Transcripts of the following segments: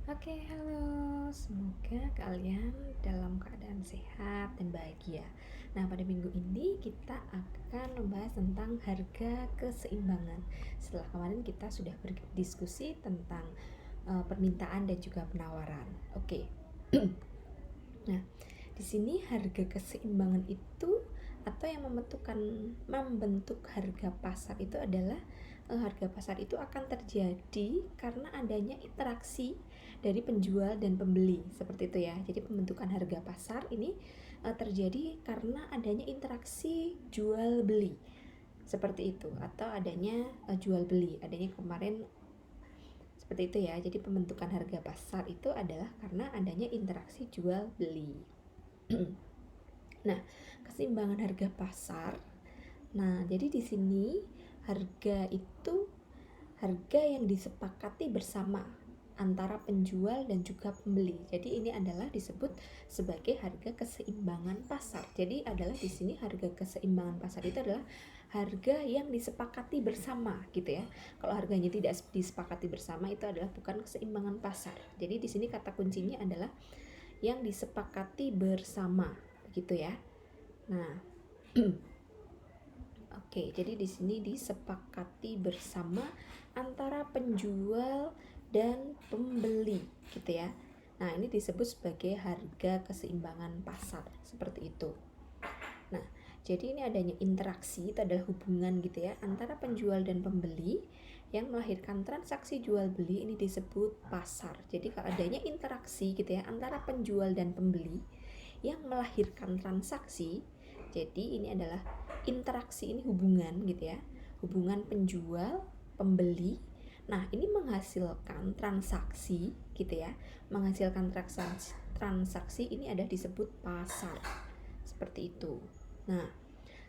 Oke, halo. Semoga kalian dalam keadaan sehat dan bahagia. Nah, pada minggu ini kita akan membahas tentang harga keseimbangan. Setelah kemarin kita sudah berdiskusi tentang permintaan dan juga penawaran. Oke. Nah, di sini harga keseimbangan itu atau yang membentuk harga pasar itu adalah harga pasar itu akan terjadi karena adanya interaksi dari penjual dan pembeli, seperti itu ya. Jadi pembentukan harga pasar ini terjadi karena adanya interaksi jual beli, seperti itu, atau adanya jual beli, adanya kemarin seperti itu ya. Jadi pembentukan harga pasar itu adalah karena adanya interaksi jual beli. Nah, keseimbangan harga pasar. Nah, jadi di sini harga itu harga yang disepakati bersama antara penjual dan juga pembeli. Jadi ini adalah disebut sebagai harga keseimbangan pasar. Jadi adalah di sini harga keseimbangan pasar itu adalah harga yang disepakati bersama gitu ya. Kalau harganya tidak disepakati bersama itu adalah bukan keseimbangan pasar. Jadi di sini kata kuncinya adalah yang disepakati bersama, begitu ya. Nah, oke, jadi di sini disepakati bersama antara penjual dan pembeli, gitu ya. Nah, ini disebut sebagai harga keseimbangan pasar, seperti itu. Nah, jadi ini adanya interaksi, itu adalah hubungan gitu ya, antara penjual dan pembeli yang melahirkan transaksi jual beli, ini disebut pasar. Jadi kalau adanya interaksi gitu ya antara penjual dan pembeli yang melahirkan transaksi, jadi ini adalah interaksi, ini hubungan gitu ya, hubungan penjual pembeli. Nah, ini menghasilkan transaksi gitu ya, menghasilkan transaksi ini ada disebut pasar, seperti itu. Nah,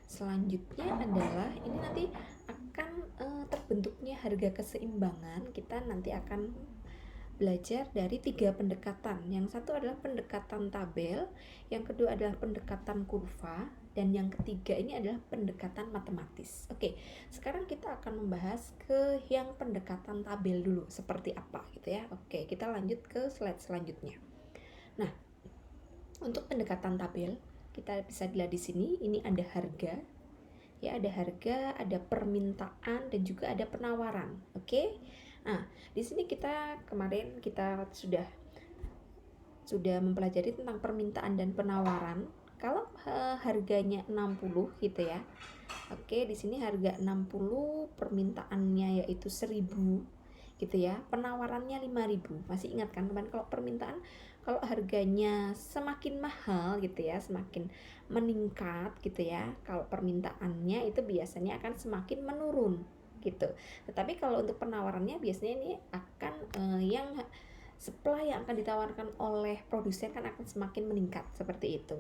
selanjutnya adalah ini nanti akan terbentuknya harga keseimbangan. Kita nanti akan belajar dari 3 pendekatan. Yang satu adalah pendekatan tabel, yang kedua adalah pendekatan kurva, dan yang ketiga ini adalah pendekatan matematis. Oke, sekarang kita akan membahas ke yang pendekatan tabel dulu, seperti apa gitu ya. Oke, kita lanjut ke slide selanjutnya. Nah, untuk pendekatan tabel kita bisa dilihat di sini, ini ada harga, ya, ada harga, ada permintaan dan juga ada penawaran. Oke. Nah, di sini kemarin kita sudah mempelajari tentang permintaan dan penawaran. Kalau harganya 60 gitu ya. Oke, di sini harga 60, permintaannya yaitu 1000 gitu ya. Penawarannya 5000. Masih ingat kan teman, kalau permintaan, kalau harganya semakin mahal gitu ya, semakin meningkat gitu ya. Kalau permintaannya itu biasanya akan semakin menurun gitu. Tetapi kalau untuk penawarannya biasanya ini akan yang supply yang akan ditawarkan oleh produsen kan akan semakin meningkat, seperti itu.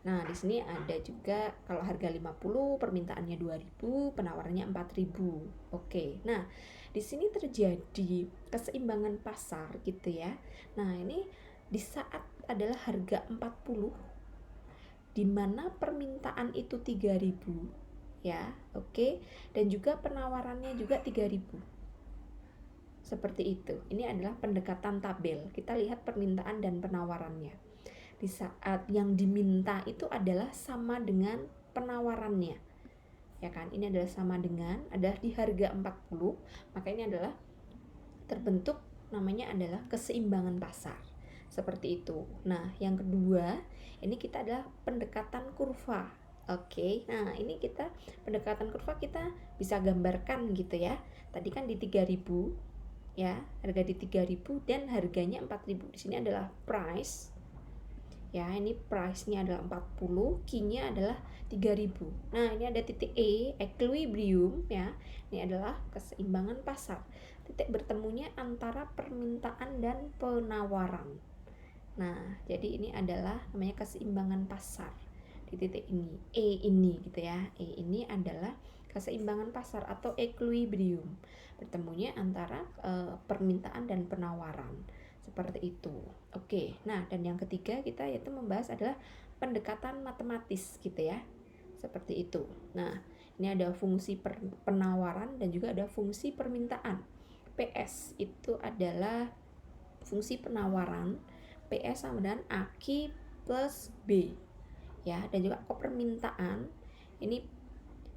Nah, di sini ada juga kalau harga 50, permintaannya 2000, penawarannya 4000. Oke. Nah, di sini terjadi keseimbangan pasar gitu ya. Nah, ini di saat adalah harga 40 di mana permintaan itu 3000 ya. Oke. Dan juga penawarannya juga 3000. Seperti itu. Ini adalah pendekatan tabel. Kita lihat permintaan dan penawarannya. Di saat yang diminta itu adalah sama dengan penawarannya. Ya kan? Ini adalah sama dengan, adalah di harga 40, maka ini adalah terbentuk namanya adalah keseimbangan pasar. Seperti itu. Nah, yang kedua, ini kita adalah pendekatan kurva. Oke. Nah, ini kita pendekatan kurva kita bisa gambarkan gitu ya. Tadi kan di 3000 ya, harga di 3000 dan harganya 4000. Di sini adalah price. Ya, ini price-nya adalah 40, key-nya adalah 3000. Nah, ini ada titik E, equilibrium ya. Ini adalah keseimbangan pasar. Titik bertemunya antara permintaan dan penawaran. Nah, jadi ini adalah namanya keseimbangan pasar. Di titik ini, E ini gitu ya. E ini adalah keseimbangan pasar atau equilibrium. Bertemunya antara permintaan dan penawaran. Seperti itu. Oke. Nah, dan yang ketiga kita yaitu membahas adalah pendekatan matematis gitu ya. Seperti itu. Nah, ini ada fungsi penawaran dan juga ada fungsi permintaan. PS itu adalah fungsi penawaran PS sama dengan AQ plus B ya, dan juga kok permintaan ini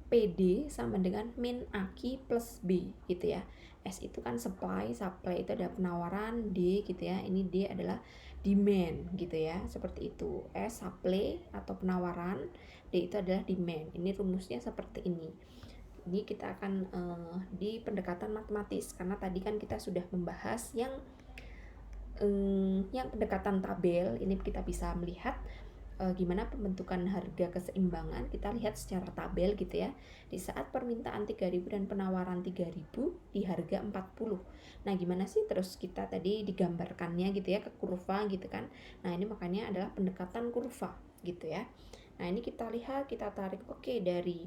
PD sama dengan min AQ plus B gitu ya. S itu kan supply itu adalah penawaran, D gitu ya, ini D adalah demand gitu ya, seperti itu. S supply atau penawaran, D itu adalah demand. Ini rumusnya seperti ini. Ini kita akan di pendekatan matematis, karena tadi kan kita sudah membahas yang pendekatan tabel. Ini kita bisa melihat gimana pembentukan harga keseimbangan. Kita lihat secara tabel gitu ya. Di saat permintaan 3.000 dan penawaran 3.000 di harga 40. Nah, gimana sih terus kita tadi digambarkannya gitu ya ke kurva gitu kan. Nah, ini makanya adalah pendekatan kurva gitu ya. Nah, ini kita lihat, kita tarik dari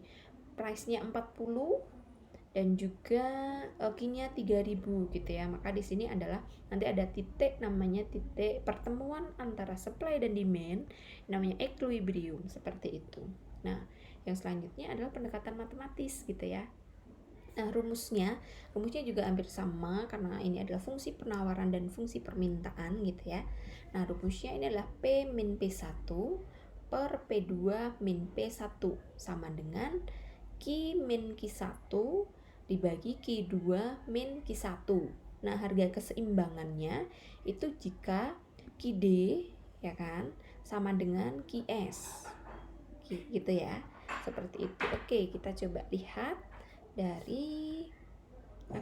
price-nya 40 dan juga Q-nya 3.000 gitu ya. Maka di sini adalah nanti ada titik, namanya titik pertemuan antara supply dan demand, namanya equilibrium, seperti itu. Nah, yang selanjutnya adalah pendekatan matematis gitu ya. Nah, rumusnya juga hampir sama, karena ini adalah fungsi penawaran dan fungsi permintaan gitu ya. Nah, rumusnya ini adalah P min P1 per P2 min P1 sama dengan Q min Q1 dibagi Q2 min Q1. Nah, harga keseimbangannya itu jika QD ya kan sama dengan QS. Gitu ya. Seperti itu. Oke, kita coba lihat dari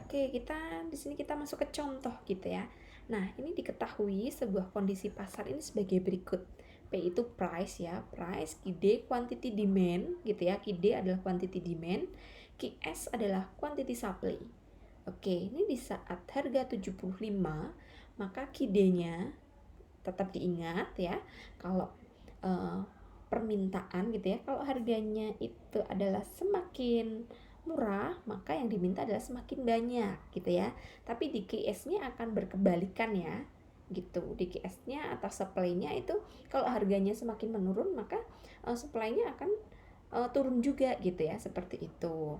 kita di sini kita masuk ke contoh gitu ya. Nah, ini diketahui sebuah kondisi pasar ini sebagai berikut. P itu price ya, price, QD quantity demand gitu ya. QD adalah quantity demand, QS adalah quantity supply. Oke, ini di saat harga 75, maka QD-nya tetap diingat ya. Kalau permintaan gitu ya, kalau harganya itu adalah semakin murah, maka yang diminta adalah semakin banyak gitu ya. Tapi di QS-nya akan berkebalikan ya gitu. Di QS-nya atau supply-nya itu kalau harganya semakin menurun, maka supply-nya akan turun juga gitu ya, seperti itu.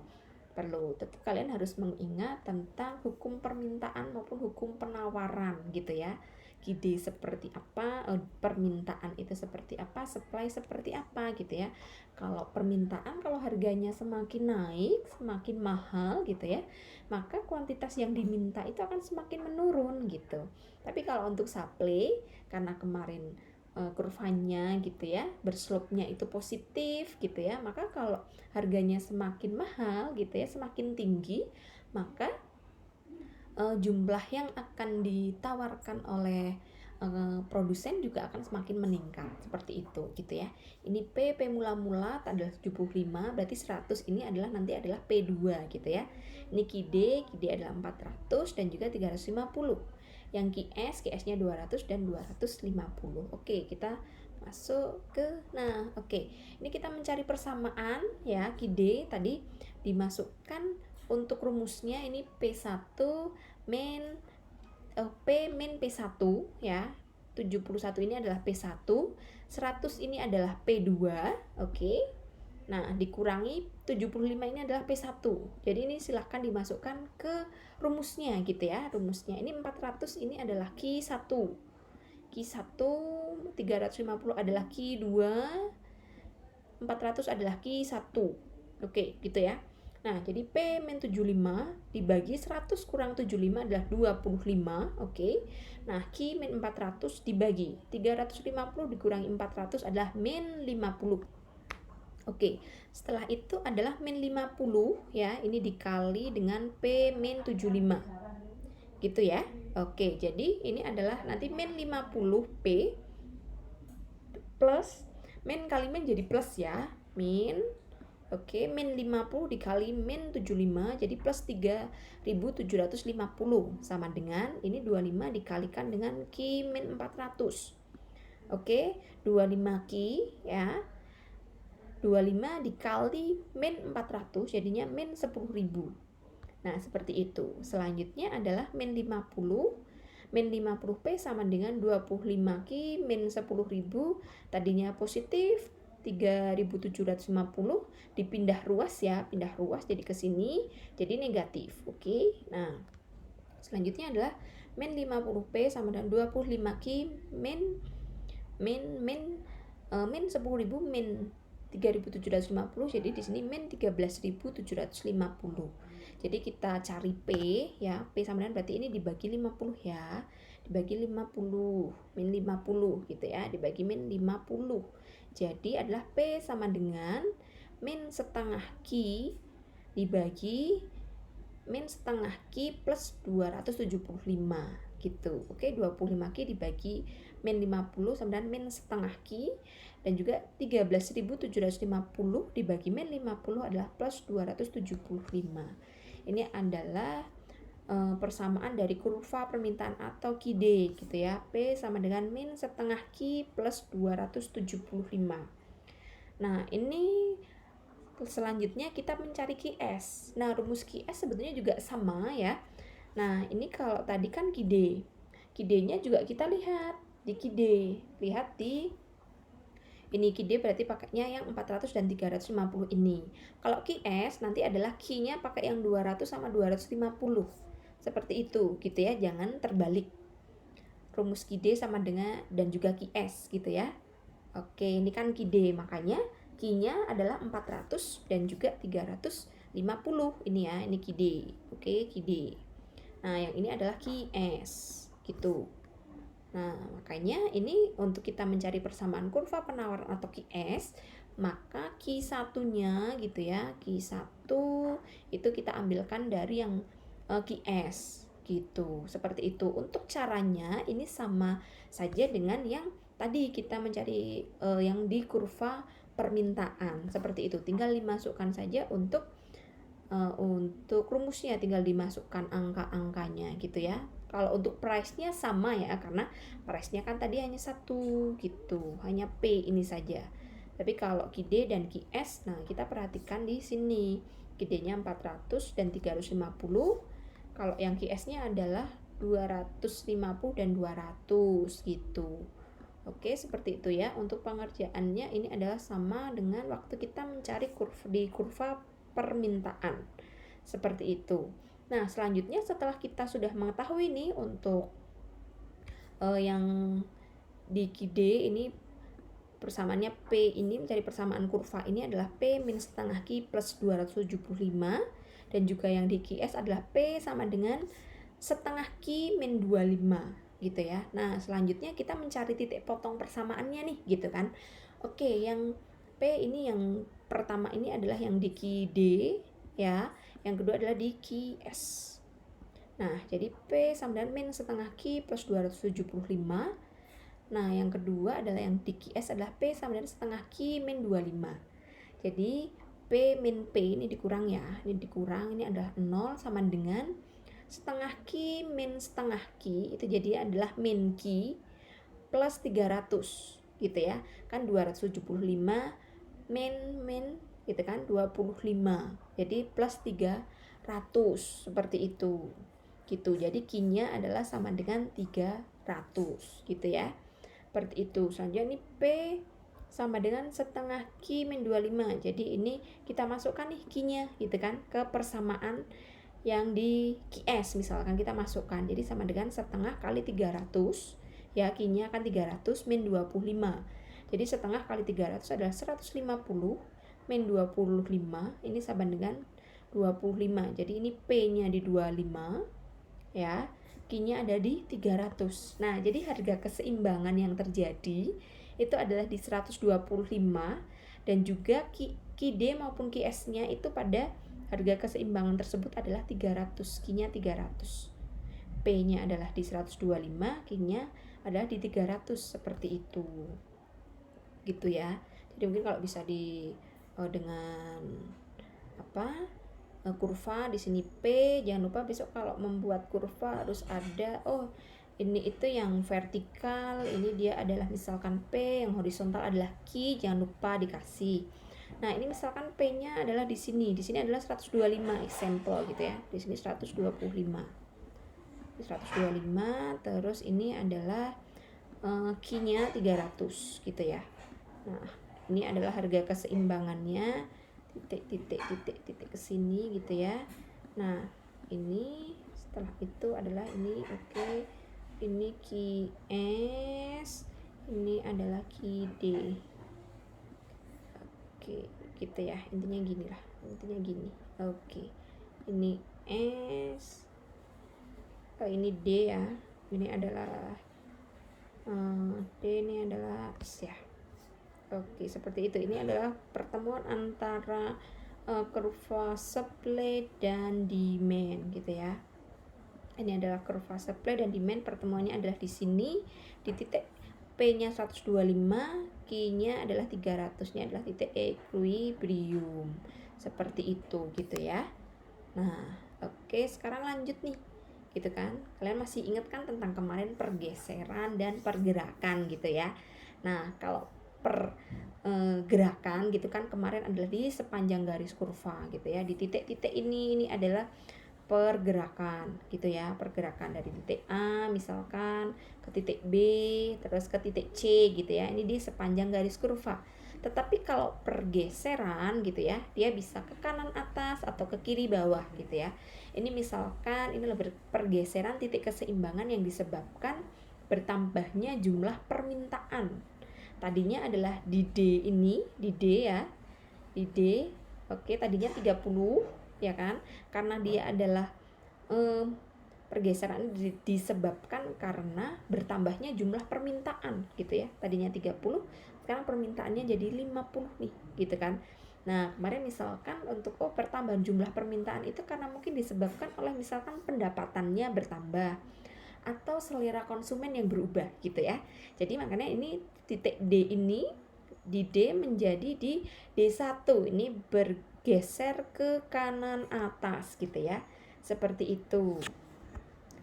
Perlu tetap kalian harus mengingat tentang hukum permintaan maupun hukum penawaran gitu ya. QD seperti apa, permintaan itu seperti apa, supply seperti apa gitu ya. Kalau permintaan, kalau harganya semakin naik, semakin mahal gitu ya, maka kuantitas yang diminta itu akan semakin menurun gitu. Tapi kalau untuk supply, karena kemarin kurvanya gitu ya, berslope-nya itu positif gitu ya, maka kalau harganya semakin mahal gitu ya, semakin tinggi, maka jumlah yang akan ditawarkan oleh produsen juga akan semakin meningkat, seperti itu gitu ya. Ini P mula-mula adalah 75, berarti 100 ini adalah nanti adalah P2 gitu ya. Ini QD adalah 400 dan juga 350. Yang QS-nya 200 dan 250. Oke, kita masuk ke ini kita mencari persamaan ya. QD tadi dimasukkan untuk rumusnya, ini P1 min P min P1 ya. 71 ini adalah P1, 100 ini adalah P2, oke. Nah, dikurangi 75 ini adalah P1. Jadi ini silahkan dimasukkan ke rumusnya gitu ya. Rumusnya ini 400 ini adalah Q1. Q1 350 adalah Q2, 400 adalah Q1. Oke, gitu ya. Nah, jadi P min 75 dibagi 100 kurang 75 adalah 25, oke. Nah, Q min 400 dibagi 350 dikurangi 400 adalah min 50. Oke, setelah itu adalah min 50 ya, ini dikali dengan P min 75. Gitu ya. Oke, jadi ini adalah nanti min 50P plus min kali min jadi plus ya. Min min 50 dikali min 75 jadi plus 3.750 sama dengan ini 25 dikalikan dengan Q min 400. 25 Q ya. 25 dikali min 400 jadinya min 10.000. Nah, seperti itu. Selanjutnya adalah min 50. Min 50P sama dengan 25 Q min 10.000. Tadinya positif 3.750 dipindah ruas ya, pindah ruas jadi ke sini jadi negatif. Oke. Nah, selanjutnya adalah min 50P sama dengan 25Q min 10.000 min 3.750. Jadi di sini min 13.750. Jadi kita cari P ya. P sama dengan berarti ini dibagi 50 ya. Dibagi 50, min 50 gitu ya. Dibagi min 50. Jadi adalah P sama dengan min setengah Q dibagi min setengah Q plus 275 gitu. Oke, 25Q dibagi min 50 sama dengan min setengah Q, dan juga 13.750 dibagi min 50 adalah plus 275. Ini adalah persamaan dari kurva permintaan atau QD gitu ya. P sama dengan min setengah Q plus 275. Nah, ini selanjutnya kita mencari QS. Nah, rumus QS sebetulnya juga sama ya. Nah, ini kalau tadi kan QD. QD-nya juga kita lihat di QD. Lihat di ini QD berarti pakainya yang 400 dan 350 ini. Kalau QS nanti adalah Q-nya pakai yang 200 sama 250. Seperti itu gitu ya, jangan terbalik. Rumus QD sama dengan dan juga QS gitu ya. Oke, ini kan QD, makanya Q-nya adalah 400 dan juga 350 ini ya, ini QD. Oke, QD. Nah, yang ini adalah QS gitu. Nah, makanya ini untuk kita mencari persamaan kurva penawaran atau QS, maka Q1-nya gitu ya, Q1 itu kita ambilkan dari yang QS gitu. Seperti itu. Untuk caranya ini sama saja dengan yang tadi kita mencari yang di kurva permintaan. Seperti itu. Tinggal dimasukkan saja untuk rumusnya, tinggal dimasukkan angka-angkanya gitu ya. Kalau untuk price-nya sama ya, karena price-nya kan tadi hanya satu gitu, hanya P ini saja. Tapi kalau QD dan QS, nah kita perhatikan di sini. QD-nya 400 dan 350. Kalau yang QS-nya adalah 250 dan 200 gitu. Oke, seperti itu ya. Untuk pengerjaannya ini adalah sama dengan waktu kita mencari kurva permintaan. Seperti itu. Nah, selanjutnya setelah kita sudah mengetahui nih untuk yang di QD ini persamaannya P ini, mencari persamaan kurva ini adalah P min setengah Q plus 275, dan juga yang di QS adalah P sama dengan setengah Q min 25 gitu ya. Nah, selanjutnya kita mencari titik potong persamaannya nih gitu kan. Oke, yang P ini yang pertama ini adalah yang di QD ya, yang kedua adalah di QS. Nah, jadi P sama dengan min setengah Q plus 275. Nah, yang kedua adalah yang di QS adalah P sama dengan setengah Q min 25. Jadi P min P ini dikurang ya, ini dikurang, ini adalah 0 sama dengan setengah Q min setengah Q, itu jadi adalah min Q plus 300 gitu ya. Kan 275 min gitu kan 25. Jadi plus 300 seperti itu. Gitu. Jadi Q-nya adalah sama dengan 300 gitu ya. Seperti itu. Selanjutnya ini P sama dengan setengah Q min 25. Jadi ini kita masukkan nih Q-nya gitu kan ke persamaan yang di QS, misalkan kita masukkan. Jadi sama dengan setengah kali 300 ya, Q-nya kan 300 min 25. Jadi setengah kali 300 adalah 150 min 25, ini sama dengan 25. Jadi ini P-nya di 25 ya, Q-nya ada di 300. Nah, jadi harga keseimbangan yang terjadi itu adalah di 125, dan juga QD maupun QS-nya itu pada harga keseimbangan tersebut adalah 300, Q-nya 300. P-nya adalah di 125, Q-nya adalah di 300, seperti itu. Gitu ya. Jadi mungkin kalau bisa dengan kurva di sini P, jangan lupa besok kalau membuat kurva harus ada ini itu yang vertikal, ini dia adalah misalkan P, yang horizontal adalah Q, jangan lupa dikasih. Nah, ini misalkan P-nya adalah di sini adalah 125 example gitu ya. Di sini 125. 125, terus ini adalah Q-nya 300 gitu ya. Nah, ini adalah harga keseimbangannya, titik ke sini gitu ya. Nah, ini Setelah itu adalah ini, oke, ini QS, ini adalah QD. Oke, gitu ya, intinya gini lah, intinya gini. Oke, ini S, ini D ya, ini adalah D, ini adalah S ya. Oke, seperti itu. Ini adalah pertemuan antara kurva supply dan demand gitu ya. Ini adalah kurva supply dan demand, pertemuannya adalah di sini di titik P-nya 125, Q-nya adalah 300, nya adalah titik equilibrium. Seperti itu gitu ya. Nah, oke, sekarang lanjut nih. Gitu kan? Kalian masih ingat kan tentang kemarin pergeseran dan pergerakan gitu ya. Nah, kalau gerakan gitu kan kemarin adalah di sepanjang garis kurva gitu ya. Di titik-titik ini adalah pergerakan gitu ya, pergerakan dari titik A misalkan ke titik B terus ke titik C gitu ya, ini di sepanjang garis kurva. Tetapi kalau pergeseran gitu ya, dia bisa ke kanan atas atau ke kiri bawah gitu ya. Ini misalkan ini lebih pergeseran titik keseimbangan yang disebabkan bertambahnya jumlah permintaan. Tadinya adalah di D ini, di D ya, di D, oke, tadinya 30 ya kan, karena dia adalah pergeseran disebabkan karena bertambahnya jumlah permintaan gitu ya. Tadinya 30, sekarang permintaannya jadi 50 nih gitu kan. Nah, kemarin misalkan untuk pertambahan jumlah permintaan itu karena mungkin disebabkan oleh misalkan pendapatannya bertambah atau selera konsumen yang berubah gitu ya. Jadi makanya ini titik D ini di D menjadi di D1 ini bergeser ke kanan atas gitu ya. Seperti itu.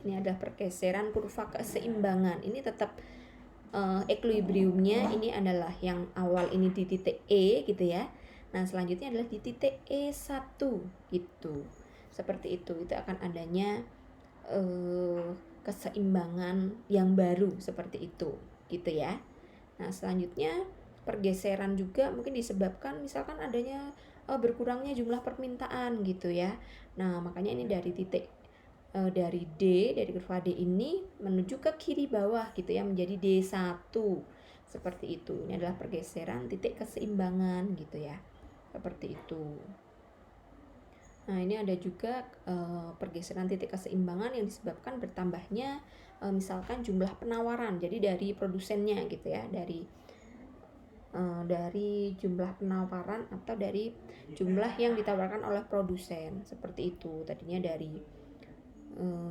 Ini adalah pergeseran kurva keseimbangan. Ini tetap equilibriumnya ini adalah yang awal ini di titik E gitu ya. Nah, selanjutnya adalah di titik E1 gitu. Seperti itu. Itu akan adanya keseimbangan yang baru seperti itu gitu ya. Nah, selanjutnya pergeseran juga mungkin disebabkan misalkan adanya berkurangnya jumlah permintaan gitu ya. Nah, makanya ini dari titik dari D, dari kurva D ini menuju ke kiri bawah gitu ya, menjadi D1 seperti itu. Ini adalah pergeseran titik keseimbangan gitu ya, seperti itu. Nah, ini ada juga pergeseran titik keseimbangan yang disebabkan bertambahnya misalkan jumlah penawaran. Jadi dari produsennya gitu ya, dari jumlah penawaran atau dari jumlah yang ditawarkan oleh produsen. Seperti itu. Tadinya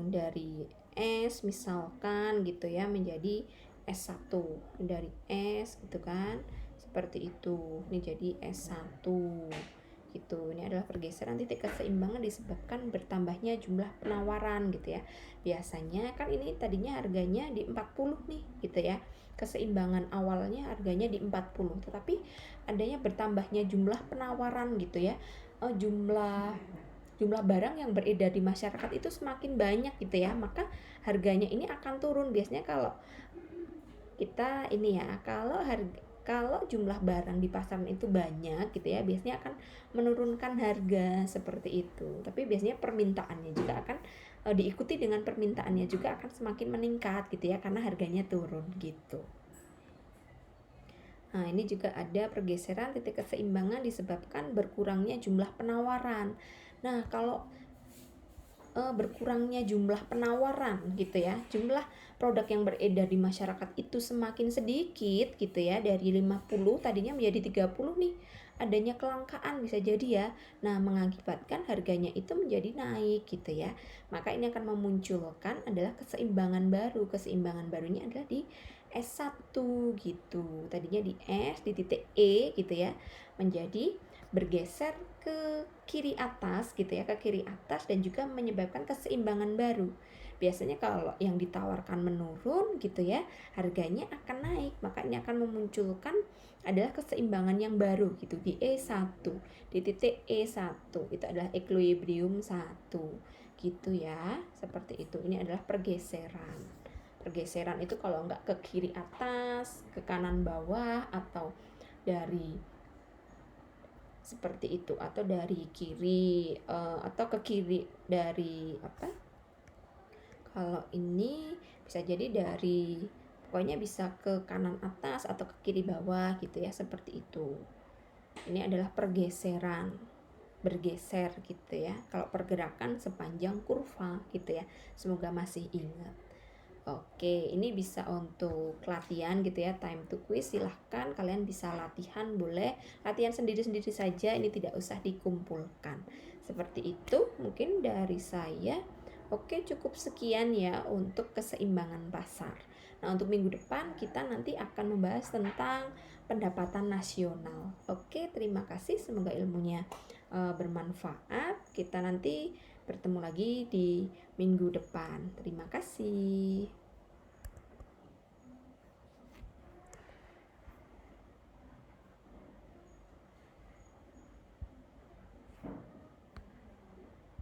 dari S misalkan gitu ya menjadi S1. Dari S gitu kan. Seperti itu. Ini jadi S1. Gitu. Ini adalah pergeseran titik keseimbangan disebabkan bertambahnya jumlah penawaran gitu ya. Biasanya kan ini tadinya harganya di 40 nih gitu ya. Keseimbangan awalnya harganya di 40, tetapi adanya bertambahnya jumlah penawaran gitu ya. Jumlah barang yang beredar di masyarakat itu semakin banyak gitu ya. Maka harganya ini akan turun. Biasanya kalau kita ini ya, kalau jumlah barang di pasaran itu banyak gitu ya, biasanya akan menurunkan harga seperti itu. Tapi biasanya permintaannya juga akan diikuti dengan permintaannya juga akan semakin meningkat gitu ya, karena harganya turun gitu. Nah, ini juga ada pergeseran titik keseimbangan disebabkan berkurangnya jumlah penawaran. Nah, kalau berkurangnya jumlah penawaran gitu ya, jumlah produk yang beredar di masyarakat itu semakin sedikit gitu ya, dari 50 tadinya menjadi 30 nih, adanya kelangkaan bisa jadi ya. Nah, mengakibatkan harganya itu menjadi naik gitu ya. Maka ini akan memunculkan adalah keseimbangan baru. Keseimbangan barunya adalah di S1 gitu. Tadinya di S di titik E gitu ya, menjadi bergeser ke kiri atas gitu ya, ke kiri atas dan juga menyebabkan keseimbangan baru. Biasanya kalau yang ditawarkan menurun gitu ya, harganya akan naik, maka ini akan memunculkan adalah keseimbangan yang baru gitu di E1, di titik E1 itu adalah equilibrium 1 gitu ya, seperti itu. Ini adalah pergeseran. Pergeseran itu kalau enggak ke kiri atas, ke kanan bawah, atau dari seperti itu, atau dari kiri atau ke kiri dari Kalau ini bisa jadi dari, pokoknya bisa ke kanan atas atau ke kiri bawah gitu ya, seperti itu. Ini adalah pergeseran, bergeser gitu ya. Kalau pergerakan sepanjang kurva gitu ya. Semoga masih ingat. Oke, ini bisa untuk latihan gitu ya, time to quiz. Silahkan kalian bisa latihan, boleh latihan sendiri-sendiri saja, ini tidak usah dikumpulkan. Seperti itu mungkin dari saya. Oke, cukup sekian ya untuk keseimbangan pasar. Nah, untuk minggu depan kita nanti akan membahas tentang pendapatan nasional. Oke, terima kasih, semoga ilmunya bermanfaat. Kita nanti bertemu lagi di minggu depan. Terima kasih.